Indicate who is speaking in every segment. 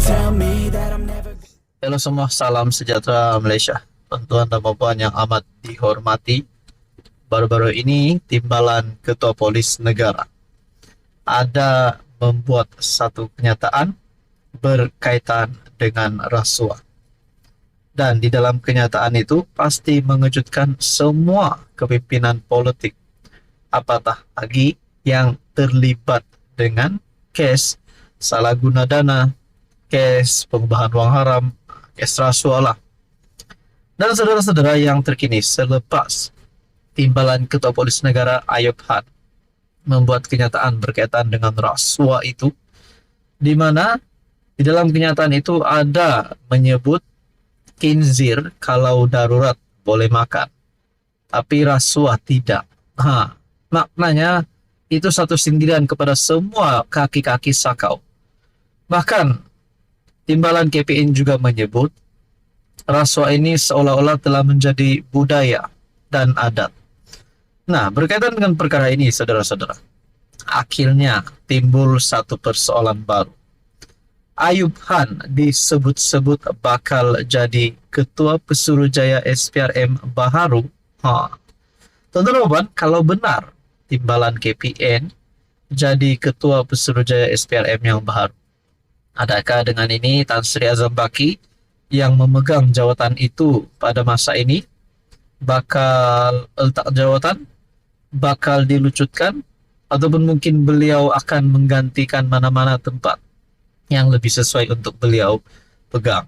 Speaker 1: tell me that I'm never.
Speaker 2: Halo semua, salam sejahtera Malaysia. Tuan-tuan dan puan yang amat dihormati, baru-baru ini Timbalan Ketua Polis Negara ada membuat satu kenyataan berkaitan dengan rasuah. Dan di dalam kenyataan itu pasti mengejutkan semua kepimpinan politik, apatah lagi yang terlibat dengan kes salah guna dana, kes pengubahan wang haram, kes rasuah lah. Dan saudara-saudara yang terkini, selepas Timbalan Ketua Polis Negara Ayub Han membuat kenyataan berkaitan dengan rasuah itu, di mana di dalam kenyataan itu ada menyebut khinzir kalau darurat boleh makan, tapi rasuah tidak. Maknanya itu satu sindiran kepada semua kaki-kaki sakau. Bahkan Timbalan KPN juga menyebut rasuah ini seolah-olah telah menjadi budaya dan adat. Nah, berkaitan dengan perkara ini, saudara-saudara, akhirnya timbul satu persoalan baru. Ayub Han disebut-sebut bakal jadi Ketua Pesuruhjaya SPRM baharu. Teman-teman, kalau benar Timbalan KPN jadi Ketua Pesuruhjaya SPRM yang baharu, adakah dengan ini Tan Sri Azam Baki yang memegang jawatan itu pada masa ini bakal letak jawatan, bakal dilucutkan, ataupun mungkin beliau akan menggantikan mana-mana tempat yang lebih sesuai untuk beliau pegang.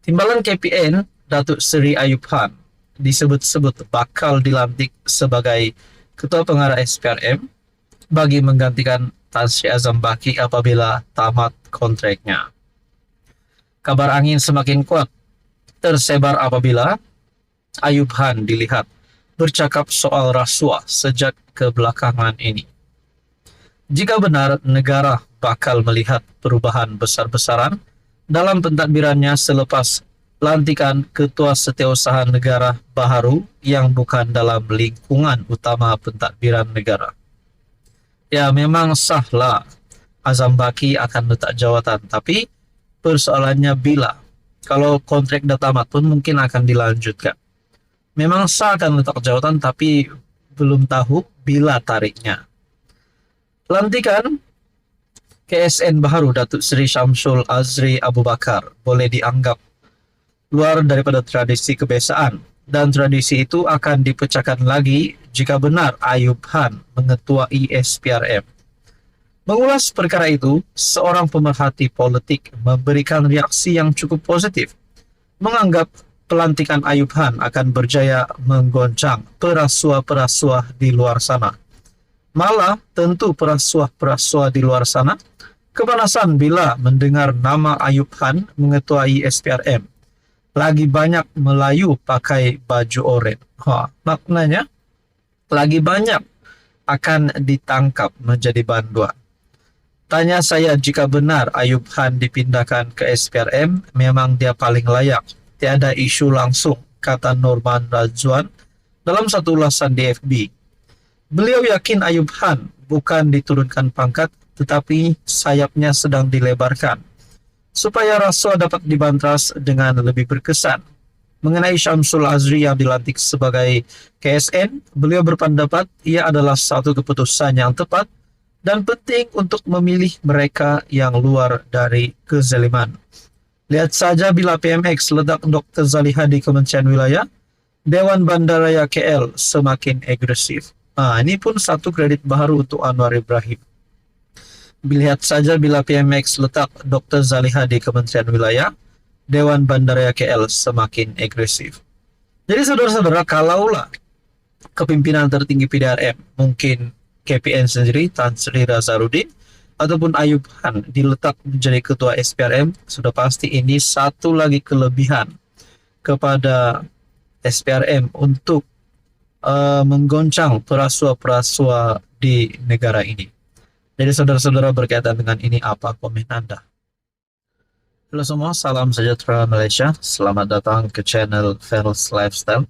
Speaker 2: Timbalan KPN Datuk Seri Ayub Han disebut-sebut bakal dilantik sebagai Ketua Pengarah SPRM bagi menggantikan Tan Sri Azam Baki apabila tamat kontraknya. Kabar angin semakin kuat tersebar apabila Ayub Han dilihat bercakap soal rasuah sejak kebelakangan ini. Jika benar negara bakal melihat perubahan besar-besaran dalam pentadbirannya selepas pelantikan Ketua Setiausaha Negara baharu yang bukan dalam lingkungan utama pentadbiran negara. Ya, memang sahlah Azam Baki akan letak jawatan, tapi persoalannya bila. Kalau kontrak dah tamat pun mungkin akan dilanjutkan. Memang sah akan letak jawatan, tapi belum tahu bila tariknya. Pelantikan KSN baharu Datuk Seri Syamsul Azri Abu Bakar boleh dianggap luar daripada tradisi kebiasaan, dan tradisi itu akan dipecahkan lagi jika benar Ayub Han mengetuai SPRM. Mengulas perkara itu, seorang pemerhati politik memberikan reaksi yang cukup positif, menganggap pelantikan Ayub Han akan berjaya menggoncang perasuah-perasuah di luar sana. Malah tentu perasuah-perasuah di luar sana kepanasan bila mendengar nama Ayub Han mengetuai SPRM. Lagi banyak Melayu pakai baju oranye. Maknanya lagi banyak akan ditangkap menjadi banduan. Tanya saya, jika benar Ayub Han dipindahkan ke SPRM, memang dia paling layak. Tiada isu langsung, kata Norman Razwan dalam satu ulasan di FB. Beliau yakin Ayub Han bukan diturunkan pangkat, tetapi sayapnya sedang dilebarkan, supaya rasuah dapat dibantras dengan lebih berkesan. Mengenai Syamsul Azri yang dilantik sebagai KSN, beliau berpendapat ia adalah satu keputusan yang tepat dan penting untuk memilih mereka yang luar dari kezaliman. Lihat saja bila PMX ledak Dr. Zaliha di Kementerian Wilayah, Dewan Bandaraya KL semakin agresif. Ini pun satu kredit baru untuk Anwar Ibrahim. Lihat saja bila PMX letak Dr. Zaliha di Kementerian Wilayah, Dewan Bandaraya KL semakin agresif. Jadi saudara-saudara, kalaulah kepimpinan tertinggi PDRM, mungkin KPN sendiri, Tan Sri Razarudin, ataupun Ayub Han diletak menjadi Ketua SPRM, sudah pasti ini satu lagi kelebihan kepada SPRM untuk menggoncang perasuah-perasuah di negara ini. Jadi saudara-saudara, berkaitan dengan ini, apa komen Anda? Halo semua, salam sejahtera Malaysia. Selamat datang ke channel Ferals Lifestyle.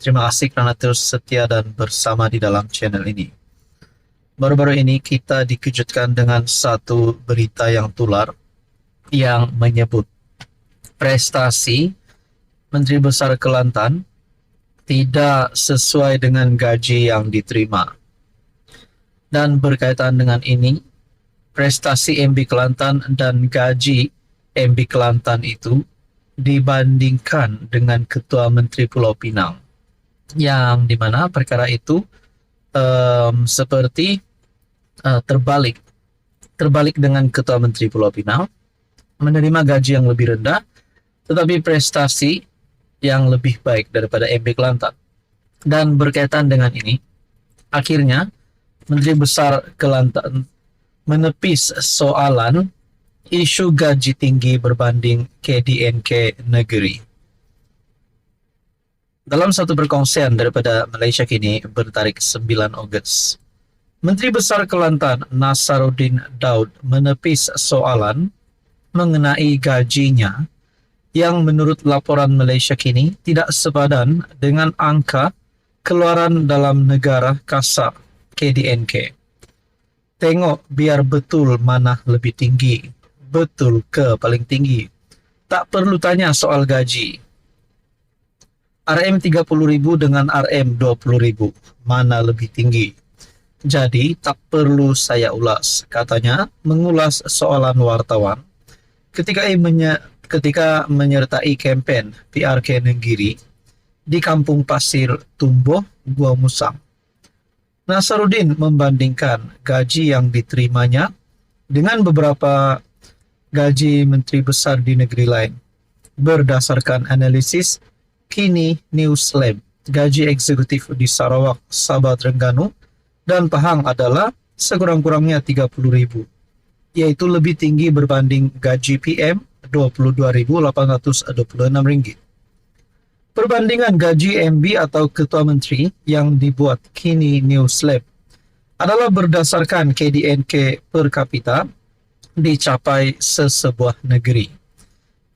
Speaker 2: Terima kasih karena terus setia dan bersama di dalam channel ini. Baru-baru ini kita dikejutkan dengan satu berita yang tular, yang menyebut prestasi Menteri Besar Kelantan tidak sesuai dengan gaji yang diterima. Dan berkaitan dengan ini, prestasi MB Kelantan dan gaji MB Kelantan itu dibandingkan dengan Ketua Menteri Pulau Pinang, yang dimana perkara itu seperti terbalik dengan Ketua Menteri Pulau Pinang menerima gaji yang lebih rendah tetapi prestasi yang lebih baik daripada MB Kelantan. Dan berkaitan dengan ini, akhirnya Menteri Besar Kelantan menepis soalan isu gaji tinggi berbanding KDNK negeri. Dalam satu perkongsian daripada Malaysia Kini bertarik 9 Ogos, Menteri Besar Kelantan Nasaruddin Daud menepis soalan mengenai gajinya yang menurut laporan Malaysia Kini tidak sepadan dengan angka keluaran dalam negara kasar KDNK. Tengok biar betul mana lebih tinggi. Betul ke paling tinggi? Tak perlu tanya soal gaji. RM30.000 dengan RM20.000, mana lebih tinggi? Jadi tak perlu saya ulas, katanya mengulas soalan wartawan ketika menyertai kempen PRK Negeri di Kampung Pasir Tumbuh, Gua Musang. Nasaruddin membandingkan gaji yang diterimanya dengan beberapa gaji menteri besar di negeri lain. Berdasarkan analisis Kini News Lab, gaji eksekutif di Sarawak, Sabah, Terengganu, dan Pahang adalah sekurang-kurangnya RM30.000, yaitu lebih tinggi berbanding gaji PM RM22.826. Perbandingan gaji MB atau Ketua Menteri yang dibuat Kini News Lab adalah berdasarkan KDNK per kapita dicapai sesebuah negeri.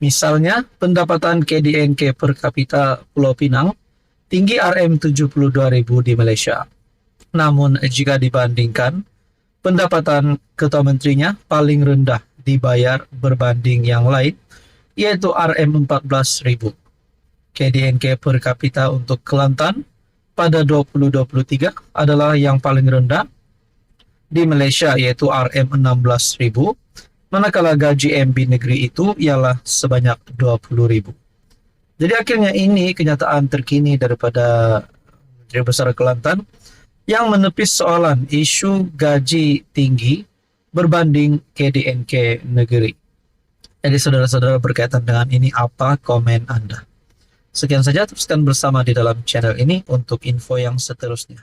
Speaker 2: Misalnya, pendapatan KDNK per kapita Pulau Pinang tinggi RM72.000 di Malaysia. Namun, jika dibandingkan, pendapatan Ketua Menterinya paling rendah dibayar berbanding yang lain, yaitu RM14.000. KDNK per kapita untuk Kelantan pada 2023 adalah yang paling rendah di Malaysia, yaitu RM16.000, manakala gaji MB negeri itu ialah sebanyak 20.000. Jadi akhirnya ini kenyataan terkini daripada Menteri Besar Kelantan yang menepis soalan isu gaji tinggi berbanding KDNK negeri. Jadi saudara-saudara, berkaitan dengan ini apa komen Anda? Sekian saja, teruskan bersama di dalam channel ini untuk info yang seterusnya.